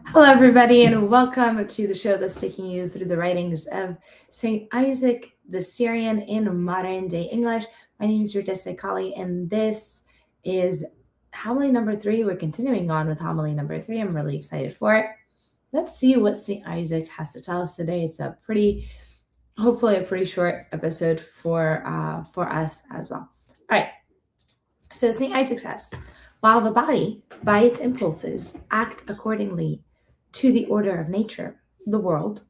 Hello, everybody, and welcome to the show that's taking you through the writings of St. Isaac the Syrian in modern day English. My name is Yurdisa Kali, and this is homily number 3. We're continuing on with homily number 3. I'm really excited for it. Let's see what St. Isaac has to tell us today. It's hopefully a pretty short episode for us as well. All right. So St. Isaac says, while the body, by its impulses, act accordingly to the order of nature, the world,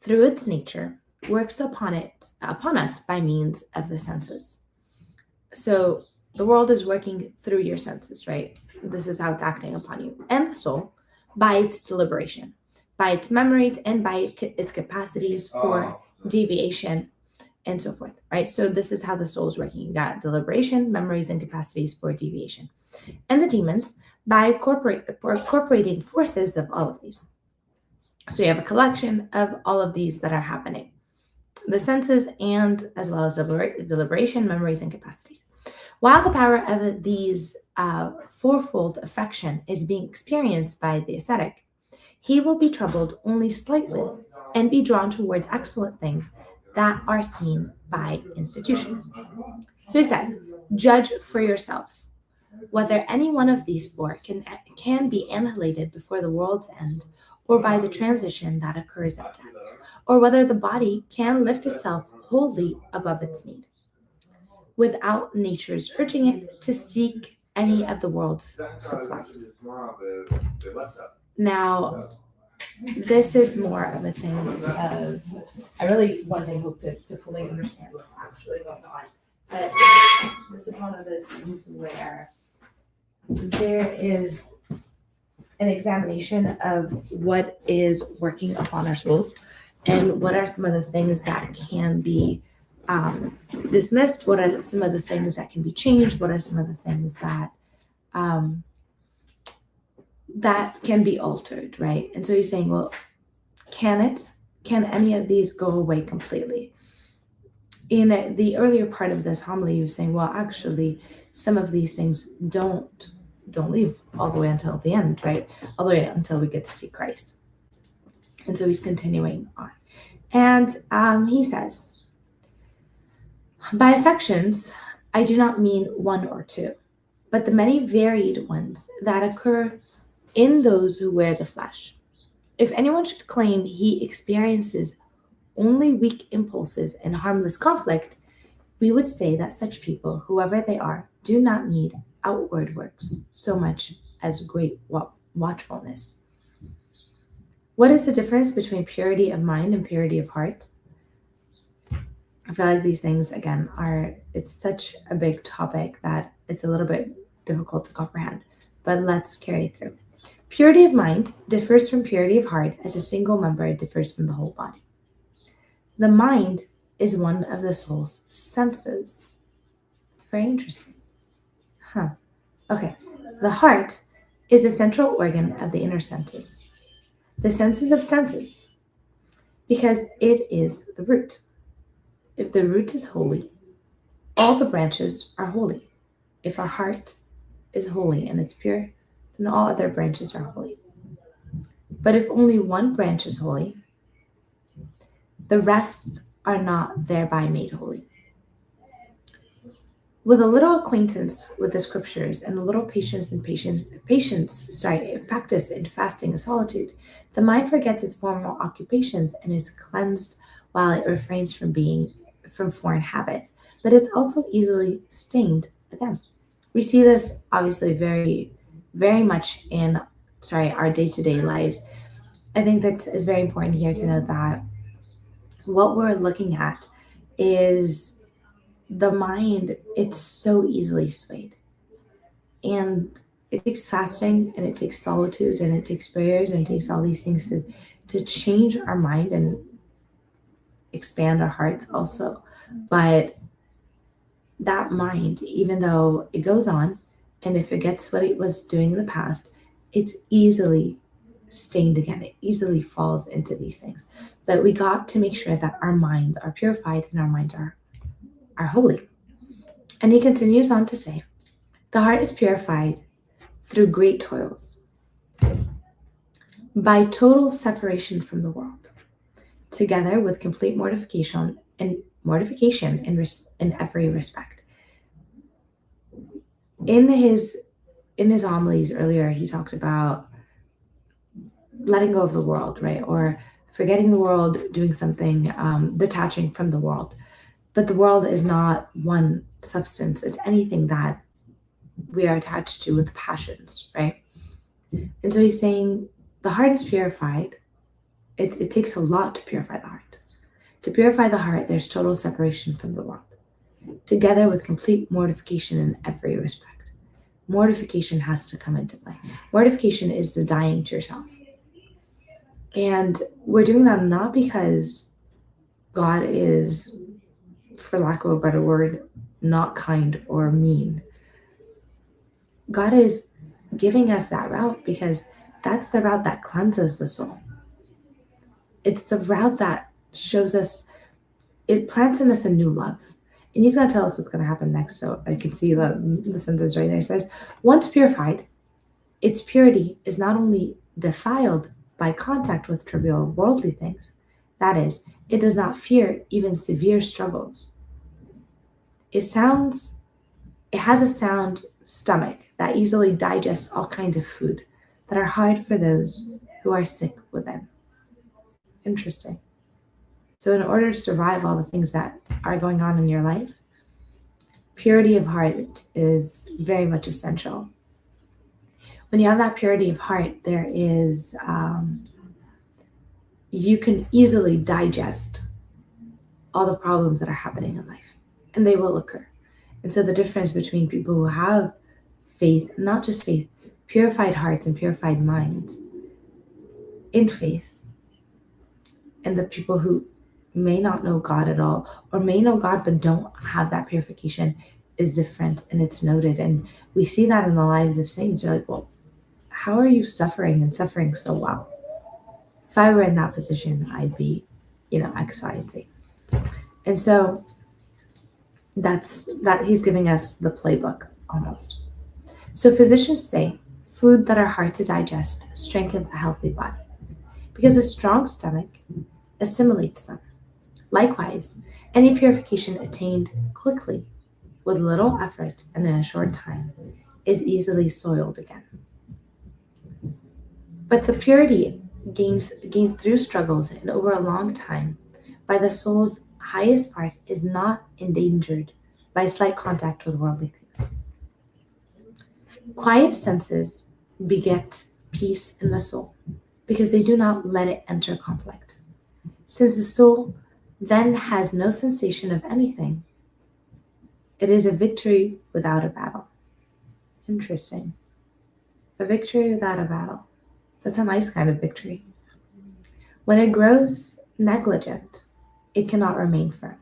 through its nature, works upon us by means of the senses. So the world is working through your senses, right? This is how it's acting upon you. And the soul, by its deliberation, by its memories, and by its capacities for deviation, and so forth, right? So this is how the soul is working. You got deliberation, memories, and capacities for deviation. And the demons, by incorporating forces of all of these. So you have a collection of all of these that are happening. The senses and as well as deliberation, memories, and capacities. While the power of these fourfold affection is being experienced by the ascetic, he will be troubled only slightly and be drawn towards excellent things that are seen by institutions. So he says, judge for yourself whether any one of these four can be annihilated before the world's end, or by the transition that occurs at death, or whether the body can lift itself wholly above its need, without nature's urging it to seek any of the world's supplies. Now, this is more of a thing of, I really one day hope to fully understand what's actually going on, but this is one of those things where there is an examination of what is working upon our souls and what are some of the things that can be dismissed, what are some of the things that can be changed, what are some of the things that that can be altered, right? And so he's saying, well, can any of these go away completely? In the earlier part of this homily, he was saying, well, actually, some of these things don't leave all the way until the end, right? All the way until we get to see Christ. And so he's continuing on. And he says, by affections, I do not mean one or two, but the many varied ones that occur in those who wear the flesh. If anyone should claim he experiences only weak impulses and harmless conflict, we would say that such people, whoever they are, do not need outward works so much as great watchfulness. What is the difference between purity of mind and purity of heart? I feel like these things, again, it's such a big topic that it's a little bit difficult to comprehend, but let's carry through. Purity of mind differs from purity of heart as a single member differs from the whole body. The mind is one of the soul's senses. It's very interesting. Okay. The heart is the central organ of the inner senses. The senses of senses, because it is the root. If the root is holy, all the branches are holy. If our heart is holy and it's pure, then all other branches are holy. But if only one branch is holy, the rest are not thereby made holy. With a little acquaintance with the scriptures and a little practice in fasting and solitude, the mind forgets its formal occupations and is cleansed while it refrains from foreign habits, but it's also easily stained again. We see this obviously very, very much in our day-to-day lives. I think that is very important here to know that what we're looking at is the mind. It's so easily swayed, and it takes fasting and it takes solitude and it takes prayers and it takes all these things to change our mind and expand our hearts also. But that mind, even though it goes on and it forgets what it was doing in the past, it's easily stained again. It easily falls into these things. But we got to make sure that our minds are purified and our minds are holy. And he continues on to say, the heart is purified through great toils. by total separation from the world, together with complete mortification in every respect. In his homilies earlier, he talked about letting go of the world, right? Or forgetting the world, doing something, detaching from the world. But the world is not one substance, it's anything that we are attached to with passions, right? And so he's saying the heart is purified. It takes a lot to purify the heart. To purify the heart, there's total separation from the world, together with complete mortification in every respect. Mortification has to come into play. Mortification is the dying to yourself. And we're doing that not because God is, for lack of a better word, not kind or mean. God is giving us that route because that's the route that cleanses the soul. It's the route that shows us, it plants in us a new love. And he's going to tell us what's going to happen next. So I can see the sentence right there. It says, once purified, its purity is not only defiled by contact with trivial worldly things, that is, it does not fear even severe struggles. It has a sound stomach that easily digests all kinds of food that are hard for those who are sick within. Interesting. So in order to survive all the things that are going on in your life, purity of heart is very much essential. When you have that purity of heart, there is, you can easily digest all the problems that are happening in life, and they will occur. And so the difference between people who have faith, not just faith, purified hearts and purified minds in faith, and the people who may not know God at all, or may know God but don't have that purification, is different, and it's noted. And we see that in the lives of saints. You're like, well, how are you suffering and suffering so well? If I were in that position, I'd be, X, Y, and Z. And so that he's giving us the playbook almost. So physicians say food that are hard to digest strengthens a healthy body because a strong stomach assimilates them. Likewise, any purification attained quickly with little effort and in a short time is easily soiled again. But the purity gained through struggles and over a long time by the soul's highest part is not endangered by slight contact with worldly things. Quiet senses beget peace in the soul because they do not let it enter conflict. Since the soul then has no sensation of anything, it is a victory without a battle. Interesting. A victory without a battle. That's a nice kind of victory. When it grows negligent, it cannot remain firm.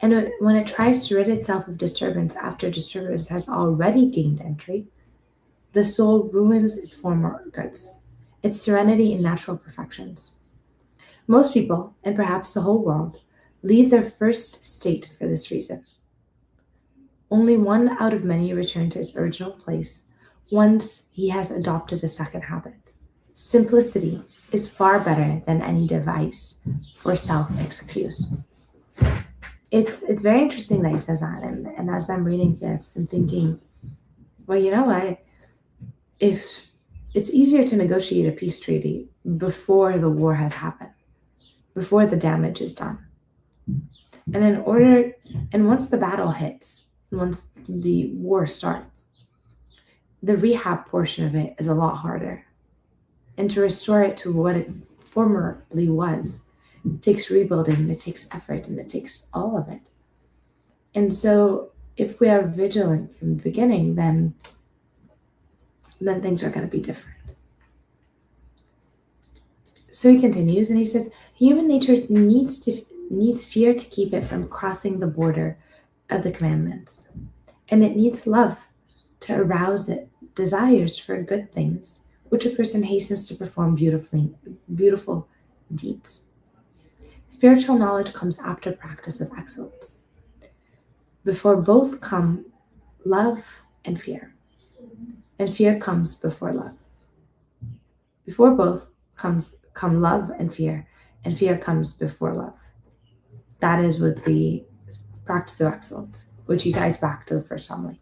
And when it tries to rid itself of disturbance after disturbance has already gained entry, the soul ruins its former goods, its serenity and natural perfections. Most people, and perhaps the whole world, leave their first state for this reason. Only one out of many return to its original place once he has adopted a second habit. Simplicity is far better than any device for self-excuse. It's very interesting that he says that, and as I'm reading this and thinking, well, you know what? If it's easier to negotiate a peace treaty before the war has happened, before the damage is done. And once the battle hits, once the war starts, the rehab portion of it is a lot harder. And to restore it to what it formerly was, it takes rebuilding, it takes effort, and it takes all of it. And so if we are vigilant from the beginning, then things are going to be different. So he continues and he says, human nature needs fear to keep it from crossing the border of the commandments. And it needs love to arouse it, desires for good things, which a person hastens to perform beautiful deeds. Spiritual knowledge comes after practice of excellence. Before both come love and fear comes before love. Before both come love and fear comes before love. That is with the practice of excellence, which he ties back to the first homily.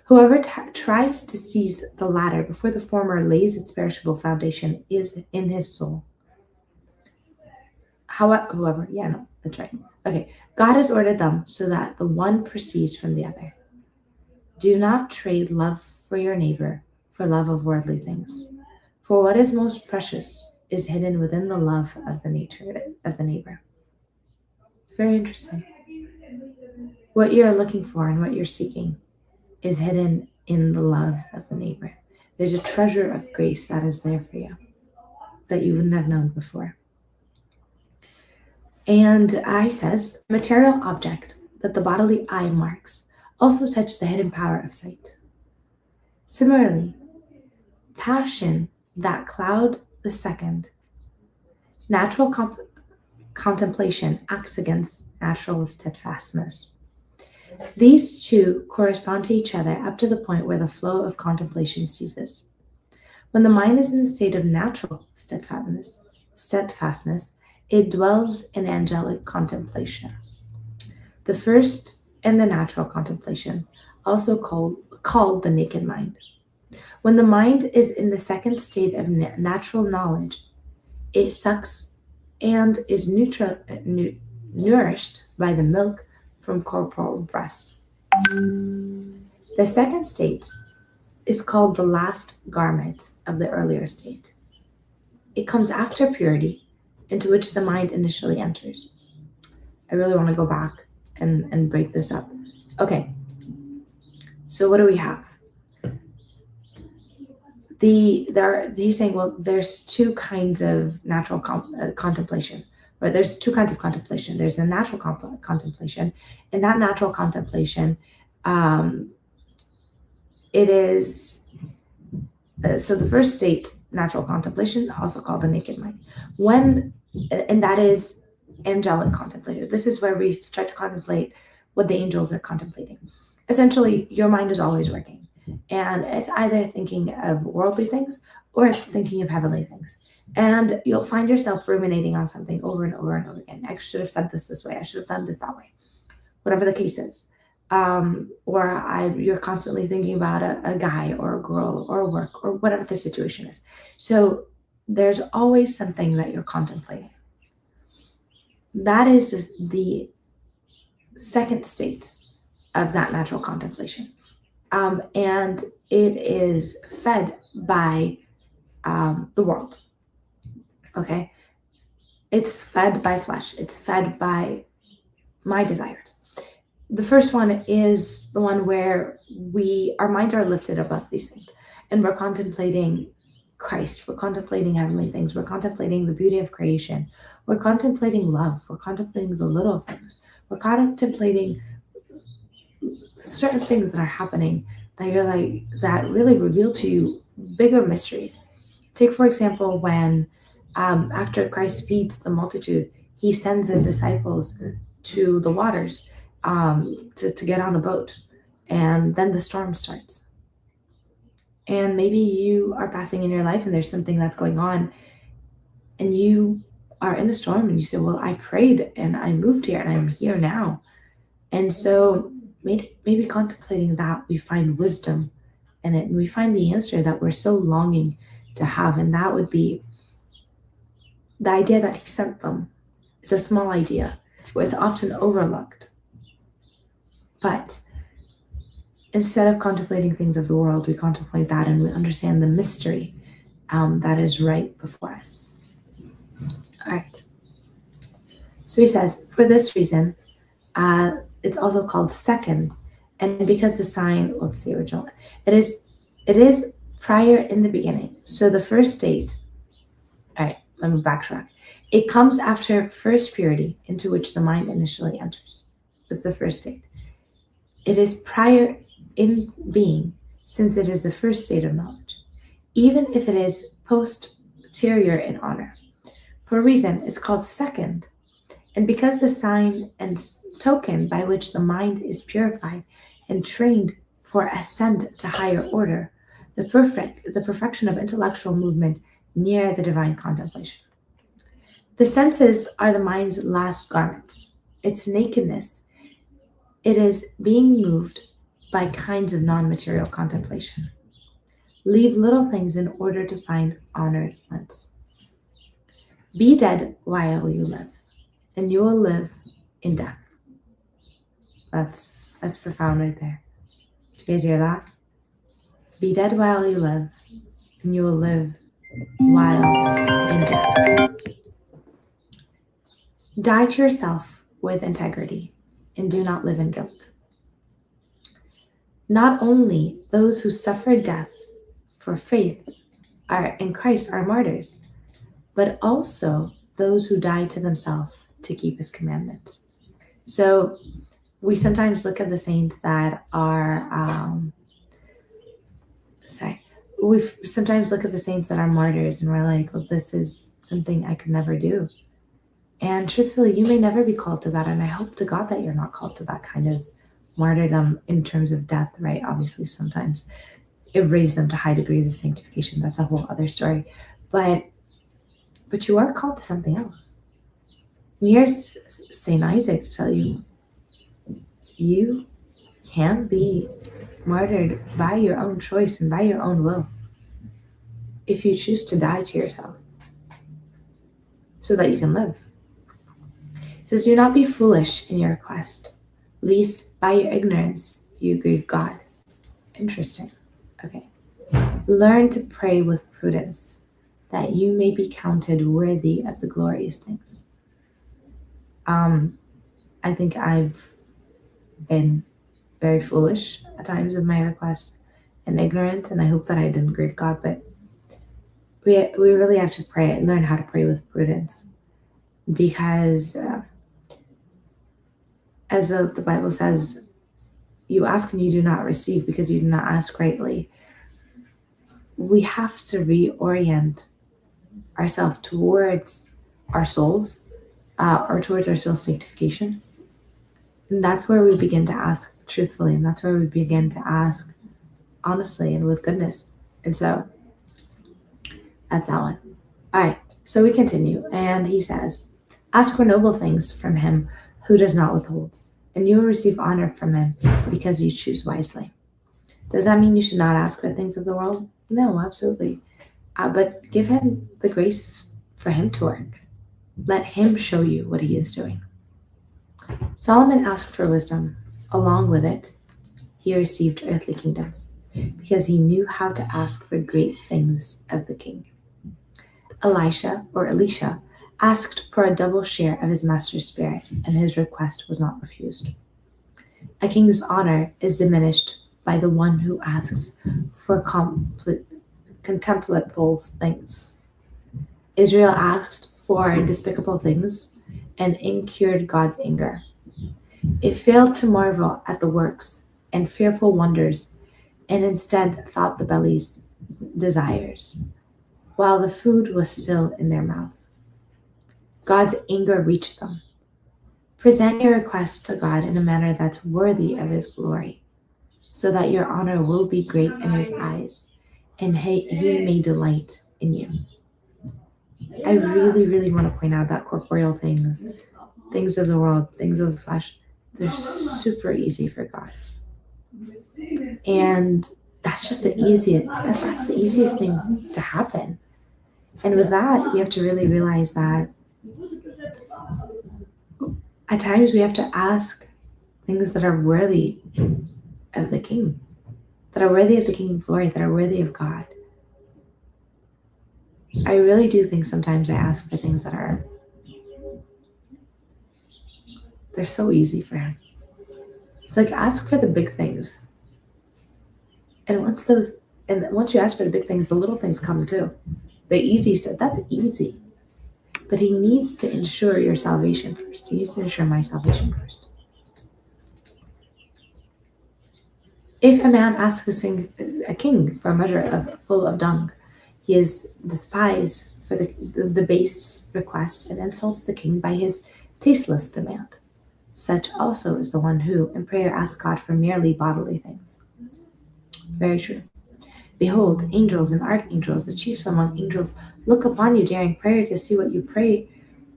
Whoever tries to seize the latter before the former lays its perishable foundation is in his soul. However, yeah, no, that's right. Okay, God has ordered them so that the one proceeds from the other. Do not trade love for your neighbor for love of worldly things. For what is most precious is hidden within the love of the neighbor. It's very interesting. What you're looking for and what you're seeking is hidden in the love of the neighbor. There's a treasure of grace that is there for you that you wouldn't have known before. And I says, material object that the bodily eye marks also touch the hidden power of sight. Similarly, passion that cloud the second, natural contemplation acts against natural steadfastness. These two correspond to each other up to the point where the flow of contemplation ceases. When the mind is in the state of natural steadfastness, it dwells in angelic contemplation. The first and the natural contemplation, also called the naked mind. When the mind is in the second state of natural knowledge, it sucks and is nourished by the milk from corporal breast. The second state is called the last garment of the earlier state. It comes after purity, into which the mind initially enters. I really want to go back and break this up. Okay, so what do we have? He's saying, well, there's two kinds of natural contemplation, or there's two kinds of contemplation. There's a natural contemplation, and that natural contemplation, it is, so the first state, natural contemplation, also called the naked mind. And that is angelic contemplation. This is where we start to contemplate what the angels are contemplating. Essentially, your mind is always working. And it's either thinking of worldly things or it's thinking of heavenly things. And you'll find yourself ruminating on something over and over and over again. I should have said this way. I should have done this that way. Whatever the case is. You're constantly thinking about a guy or a girl or work or whatever the situation is. So there's always something that you're contemplating. That is the second state of that natural contemplation. And it is fed by the world. Okay? It's fed by flesh. It's fed by my desires. The first one is the one where our minds are lifted above these things. And we're contemplating Christ. We're contemplating heavenly things. We're contemplating the beauty of creation. We're contemplating love. We're contemplating the little things. We're contemplating certain things that are happening that you're like, that really reveal to you bigger mysteries. Take, for example, when after Christ feeds the multitude, he sends his disciples to the waters to get on a boat. And then the storm starts. And maybe you are passing in your life and there's something that's going on and you are in the storm and you say, well, I prayed and I moved here and I'm here now. And so maybe contemplating that, we find wisdom in it and we find the answer that we're so longing to have. And that would be the idea that he sent them. It's a small idea. It's often overlooked. But instead of contemplating things of the world, we contemplate that and we understand the mystery that is right before us. All right. So he says, for this reason, it's also called second. And because the sign, what's the original? It is prior in the beginning. So the first state, all right, let me backtrack. It comes after first purity into which the mind initially enters. It's the first state. It is prior in being, since it is the first state of knowledge, even if it is posterior in honor. For a reason, it's called second, and because the sign and token by which the mind is purified and trained for ascent to higher order, the perfection of intellectual movement near the divine contemplation. The senses are the mind's last garments. Its nakedness, it is being moved by kinds of non-material contemplation. Leave little things in order to find honored ones. Be dead while you live, and you will live in death. That's profound right there. Did you guys hear that? Be dead while you live, and you will live while in death. Die to yourself with integrity, and do not live in guilt. Not only those who suffer death for faith in Christ are martyrs, but also those who die to themselves to keep his commandments. So we sometimes look at the saints that are, we sometimes look at the saints that are martyrs and we're like, well, this is something I could never do. And truthfully, you may never be called to that. And I hope to God that you're not called to that kind of martyrdom in terms of death, right? Obviously, sometimes it raised them to high degrees of sanctification. That's a whole other story. But you are called to something else. And here's St. Isaac to tell you, you can be martyred by your own choice and by your own will if you choose to die to yourself so that you can live. It says, do not be foolish in your request, lest by your ignorance you grieve God. Interesting. Okay. Learn to pray with prudence, that you may be counted worthy of the glorious things. I think I've been very foolish at times with my requests and ignorant, and I hope that I didn't grieve God, but we really have to pray and learn how to pray with prudence, because as the Bible says, you ask and you do not receive because you do not ask rightly. We have to reorient ourselves towards our souls, or towards our soul sanctification. And that's where we begin to ask truthfully, and that's where we begin to ask honestly and with goodness. And so that's that one. All right, so we continue, and he says, ask for noble things from him who does not withhold, and you will receive honor from him because you choose wisely. Does that mean you should not ask for things of the world? No, absolutely. But give him the grace for him to work. Let him show you what he is doing. Solomon asked for wisdom. Along with it, he received earthly kingdoms because he knew how to ask for great things of the king. Elisha asked for a double share of his master's spirit, and his request was not refused. A king's honor is diminished by the one who asks for contemptible things. Israel asked for despicable things and incurred God's anger. It failed to marvel at the works and fearful wonders, and instead thought the belly's desires, while the food was still in their mouth. God's anger reached them. Present your requests to God in a manner that's worthy of his glory, so that your honor will be great in his eyes, and he may delight in you. I really, really want to point out that corporeal things, things of the world, things of the flesh, they're super easy for God. And that's just the easiest thing to happen. And with that, we have to really realize that at times we have to ask things that are worthy of the King, that are worthy of the King of glory, that are worthy of God. I really do think sometimes I ask for things that they're so easy for him. It's like, ask for the big things. And once you ask for the big things, the little things come too. The easy stuff, that's easy. But he needs to ensure your salvation first. He needs to ensure my salvation first. If a man asks a king for a measure full of dung, he is despised for the base request and insults the king by his tasteless demand. Such also is the one who, in prayer, asks God for merely bodily things. Very true. Behold, angels and archangels, the chiefs among angels, look upon you during prayer to see what you pray,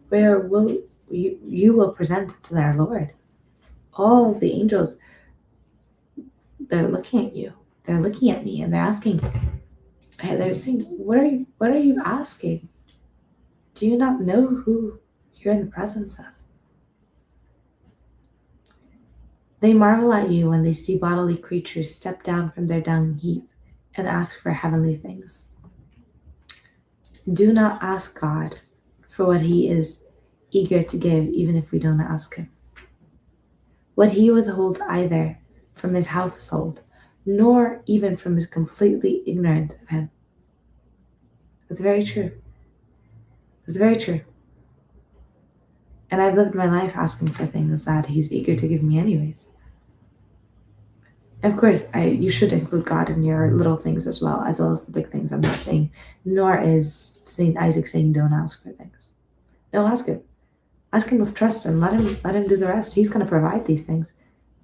where will you will present to their Lord. All the angels, they're looking at you. They're looking at me and they're asking, they're saying, what are you asking? Do you not know who you're in the presence of? They marvel at you when they see bodily creatures step down from their dung heap and ask for heavenly things. Do not ask God for what he is eager to give, even if we don't ask him. What he withholds either from his household, nor even from his completely ignorant of him. That's very true. That's very true. And I've lived my life asking for things that he's eager to give me anyways. Of course, you should include God in your little things as well as the big things. I'm not saying, nor is St. Isaac saying don't ask for things. No, ask him. Ask him with trust and let him do the rest. He's going to provide these things.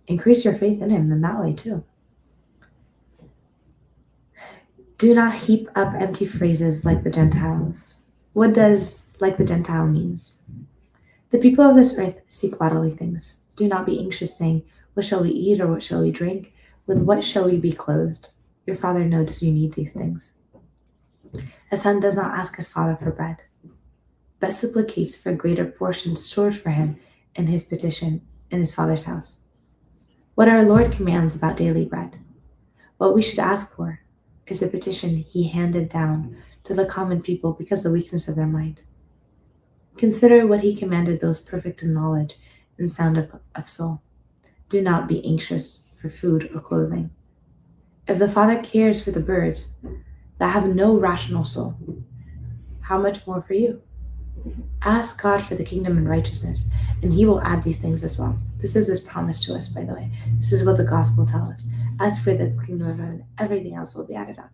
Increase your faith in him in that way too. Do not heap up empty phrases like the Gentiles. What does like the Gentile means? The people of this earth seek bodily things. Do not be anxious, saying, what shall we eat or what shall we drink? With what shall we be clothed? Your Father knows you need these things. A son does not ask his father for bread, but supplicates for greater portions stored for him in his petition in his Father's house. What our Lord commands about daily bread, what we should ask for, is a petition he handed down to the common people because of the weakness of their mind. Consider what he commanded those perfect in knowledge and sound of soul. Do not be anxious for food or clothing. If the Father cares for the birds that have no rational soul, how much more for you? Ask God for the kingdom and righteousness, and he will add these things as well. This is his promise to us, by the way. This is what the gospel tells us. As for the kingdom of heaven, everything else will be added on.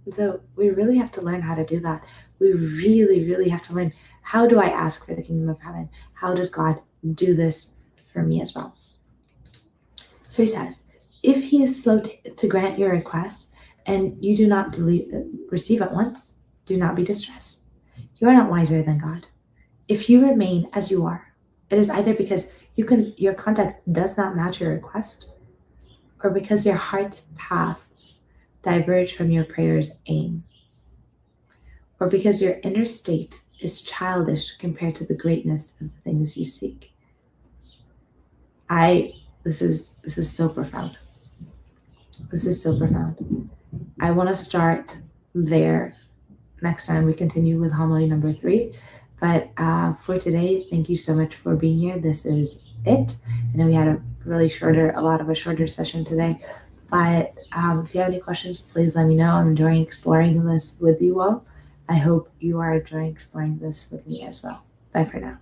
And so we really have to learn how to do that. We really, really have to learn, how do I ask for the kingdom of heaven? How does God do this for me as well? So he says, if he is slow to grant your request and you do not receive at once, do not be distressed. You are not wiser than God. If you remain as you are, it is either because your conduct does not match your request, or because your heart's paths diverge from your prayer's aim, or because your inner state is childish compared to the greatness of the things you seek. This is so profound. This is so profound. I want to start there. Next time we continue with homily number 3. But for today, thank you so much for being here. This is it. I know we had a lot of a shorter session today. But if you have any questions, please let me know. I'm enjoying exploring this with you all. I hope you are enjoying exploring this with me as well. Bye for now.